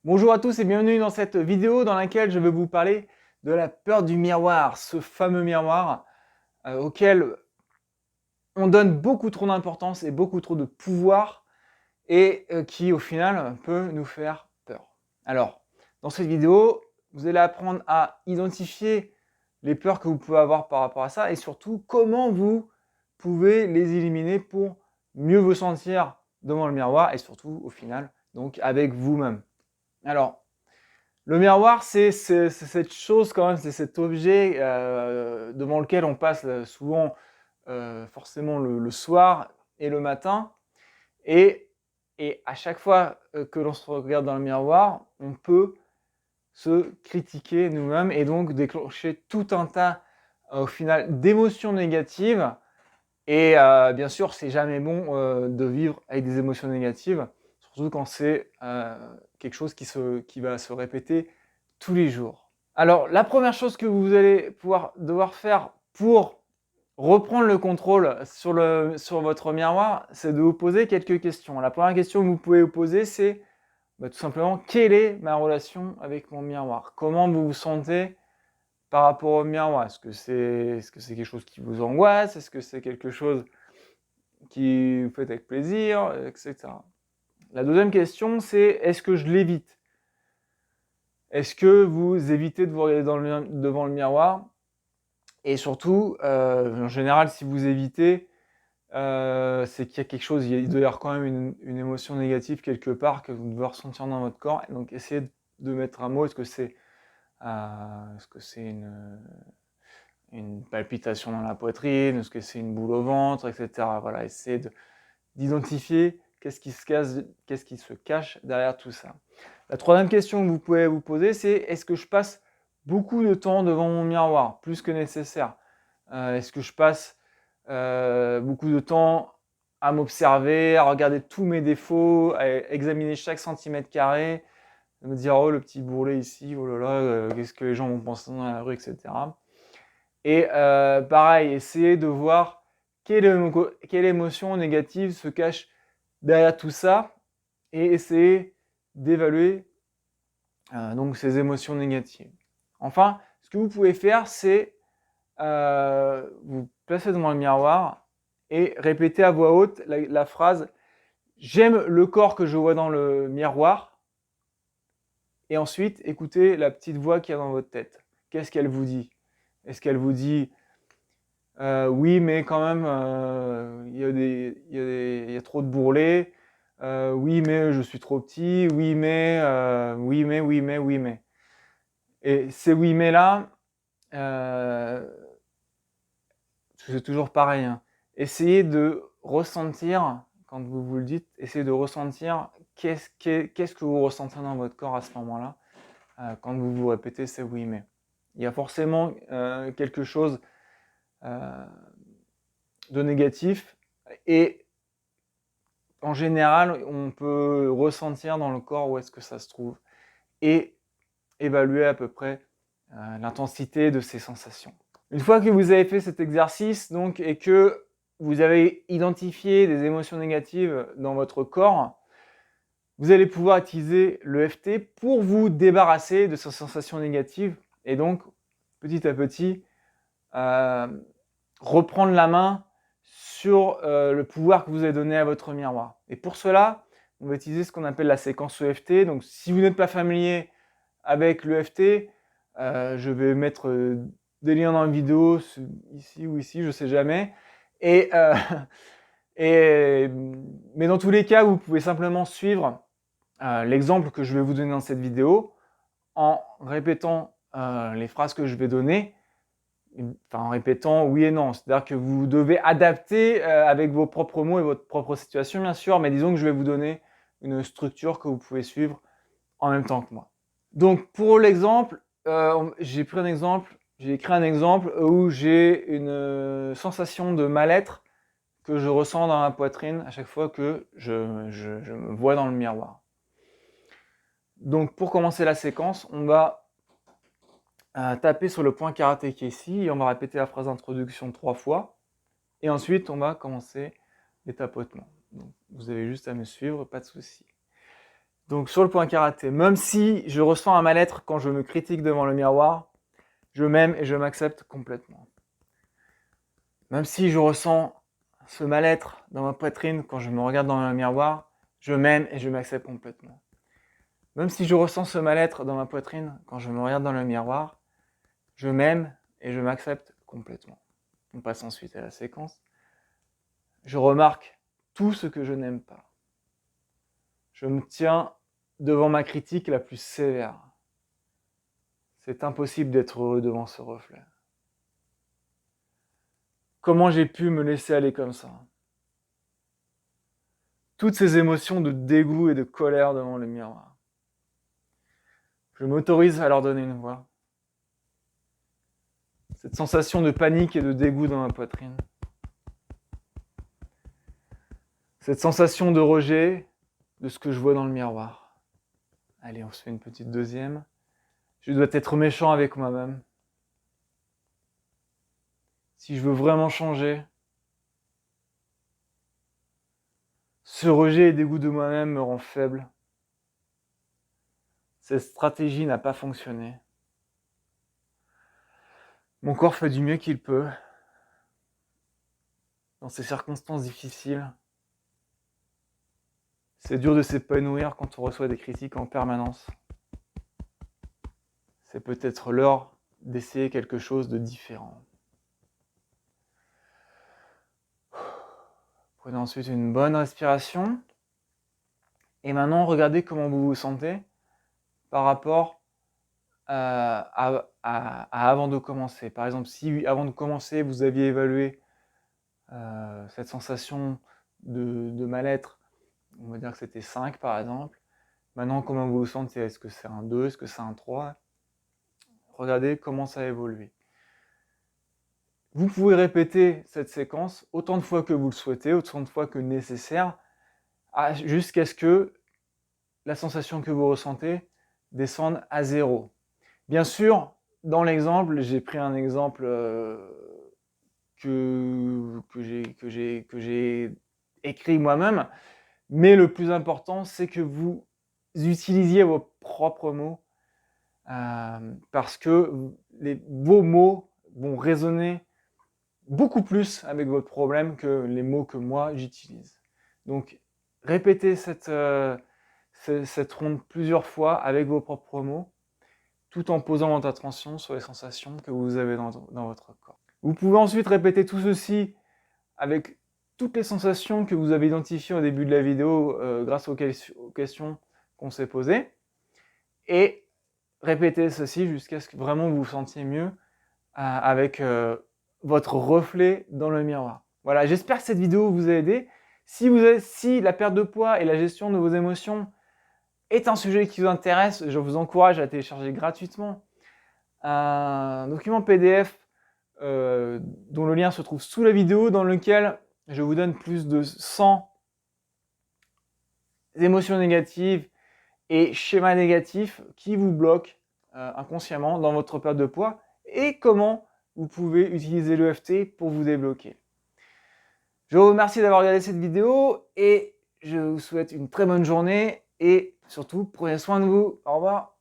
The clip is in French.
Bonjour à tous et bienvenue dans cette vidéo dans laquelle je vais vous parler de la peur du miroir, ce fameux miroir auquel on donne beaucoup trop d'importance et beaucoup trop de pouvoir et qui au final peut nous faire peur. Alors, dans cette vidéo, vous allez apprendre à identifier les peurs que vous pouvez avoir par rapport à ça et surtout comment vous pouvez les éliminer pour mieux vous sentir devant le miroir et surtout au final donc avec vous-même. Alors, le miroir, c'est cette chose quand même, c'est cet objet devant lequel on passe souvent forcément le soir et le matin. Et, et à chaque fois que l'on se regarde dans le miroir, on peut se critiquer nous-mêmes et donc déclencher tout un tas au final d'émotions négatives. Et bien sûr, c'est jamais bon de vivre avec des émotions négatives, surtout quand c'est quelque chose qui va se répéter tous les jours. Alors, la première chose que vous allez devoir faire pour reprendre le contrôle sur votre miroir, c'est de vous poser quelques questions. La première question que vous pouvez vous poser, c'est tout simplement, quelle est ma relation avec mon miroir? Comment vous vous sentez par rapport au miroir? Est-ce que c'est quelque chose qui vous angoisse? Est-ce que c'est quelque chose qui vous fait avec plaisir, etc. La deuxième question, c'est est-ce que je l'évite? Est-ce que vous évitez de vous regarder devant le miroir? Et surtout, en général, si vous évitez, c'est qu'il y a quelque chose, il doit y avoir quand même une émotion négative quelque part que vous devez ressentir dans votre corps. Et donc, essayez de mettre un mot. Est-ce que c'est une palpitation dans la poitrine? Est-ce que c'est une boule au ventre, etc. Voilà, essayez d'identifier qu'est-ce qui se cache derrière tout ça. La troisième question que vous pouvez vous poser, c'est est-ce que je passe beaucoup de temps devant mon miroir, plus que nécessaire? Est-ce que je passe beaucoup de temps à m'observer, à regarder tous mes défauts, à examiner chaque centimètre carré, à me dire oh le petit bourrelet ici, oh là là, qu'est-ce que les gens vont penser dans la rue, etc. Et pareil, essayer de voir quelle émotion négative se cache derrière tout ça et essayer d'évaluer donc ces émotions négatives. Enfin, ce que vous pouvez faire, c'est vous placer devant le miroir et répéter à voix haute la phrase « J'aime le corps que je vois dans le miroir » et ensuite écoutez la petite voix qu'il y a dans votre tête. Qu'est-ce qu'elle vous dit? Est-ce qu'elle vous dit oui, mais quand même, il y a trop de bourrelets. Oui, mais je suis trop petit. Oui, mais, oui, mais, oui, mais, oui, mais. Et ces oui, mais là, c'est toujours pareil, hein. Essayez de ressentir, quand vous vous le dites, essayez de ressentir qu'est-ce que vous ressentez dans votre corps à ce moment-là, quand vous vous répétez ces oui, mais. Il y a forcément quelque chose de négatif et en général, on peut ressentir dans le corps où est-ce que ça se trouve et évaluer à peu près l'intensité de ces sensations. Une fois que vous avez fait cet exercice donc, et que vous avez identifié des émotions négatives dans votre corps, vous allez pouvoir utiliser l'EFT pour vous débarrasser de ces sensations négatives et donc petit à petit reprendre la main sur le pouvoir que vous avez donné à votre miroir. Et pour cela, on va utiliser ce qu'on appelle la séquence EFT. Donc si vous n'êtes pas familier avec l'EFT, je vais mettre des liens dans la vidéo, ici ou ici, je ne sais jamais. Et, mais dans tous les cas, vous pouvez simplement suivre l'exemple que je vais vous donner dans cette vidéo en répétant les phrases que je vais donner, enfin, en répétant oui et non. C'est-à-dire que vous devez adapter avec vos propres mots et votre propre situation, bien sûr, mais disons que je vais vous donner une structure que vous pouvez suivre en même temps que moi. Donc, pour l'exemple, j'ai écrit un exemple où j'ai une sensation de mal-être que je ressens dans ma poitrine à chaque fois que je me vois dans le miroir. Donc, pour commencer la séquence, on va taper sur le point karaté qui est ici et on va répéter la phrase d'introduction 3 fois. Et ensuite, on va commencer les tapotements. Donc, vous avez juste à me suivre, pas de souci. Donc sur le point karaté, même si je ressens un mal-être quand je me critique devant le miroir, je m'aime et je m'accepte complètement. Même si je ressens ce mal-être dans ma poitrine quand je me regarde dans le miroir, je m'aime et je m'accepte complètement. Même si je ressens ce mal-être dans ma poitrine quand je me regarde dans le miroir, je m'aime et je m'accepte complètement. On passe ensuite à la séquence. Je remarque tout ce que je n'aime pas. Je me tiens devant ma critique la plus sévère. C'est impossible d'être heureux devant ce reflet. Comment j'ai pu me laisser aller comme ça? Toutes ces émotions de dégoût et de colère devant le miroir. Je m'autorise à leur donner une voix. Cette sensation de panique et de dégoût dans ma poitrine. Cette sensation de rejet de ce que je vois dans le miroir. Allez, on se fait une petite deuxième. Je dois être méchant avec moi-même. Si je veux vraiment changer, ce rejet et dégoût de moi-même me rend faible. Cette stratégie n'a pas fonctionné. Mon corps fait du mieux qu'il peut. Dans ces circonstances difficiles, c'est dur de s'épanouir quand on reçoit des critiques en permanence. C'est peut-être l'heure d'essayer quelque chose de différent. Prenez ensuite une bonne respiration. Et maintenant, regardez comment vous vous sentez par rapport à avant de commencer. Par exemple, si avant de commencer, vous aviez évalué cette sensation de mal-être, on va dire que c'était 5 par exemple. Maintenant, comment vous vous sentez? Est-ce que c'est un 2? Est-ce que c'est un 3? Regardez comment ça a évolué. Vous pouvez répéter cette séquence autant de fois que vous le souhaitez, autant de fois que nécessaire, jusqu'à ce que la sensation que vous ressentez descende à 0. Bien sûr, dans l'exemple, j'ai pris un exemple que j'ai écrit moi-même, mais le plus important, c'est que vous utilisiez vos propres mots parce que vos mots vont résonner beaucoup plus avec votre problème que les mots que moi j'utilise. Donc, répétez cette ronde plusieurs fois avec vos propres mots, tout en posant votre attention sur les sensations que vous avez dans votre corps. Vous pouvez ensuite répéter tout ceci avec toutes les sensations que vous avez identifiées au début de la vidéo grâce aux questions qu'on s'est posées, et répétez ceci jusqu'à ce que vraiment vous vous sentiez mieux avec votre reflet dans le miroir. Voilà, j'espère que cette vidéo vous a aidé. Si la perte de poids et la gestion de vos émotions est un sujet qui vous intéresse, je vous encourage à télécharger gratuitement un document PDF dont le lien se trouve sous la vidéo, dans lequel je vous donne plus de 100 émotions négatives et schémas négatifs qui vous bloquent inconsciemment dans votre perte de poids, et comment vous pouvez utiliser l'EFT pour vous débloquer. Je vous remercie d'avoir regardé cette vidéo et je vous souhaite une très bonne journée et surtout prenez soin de vous. Au revoir.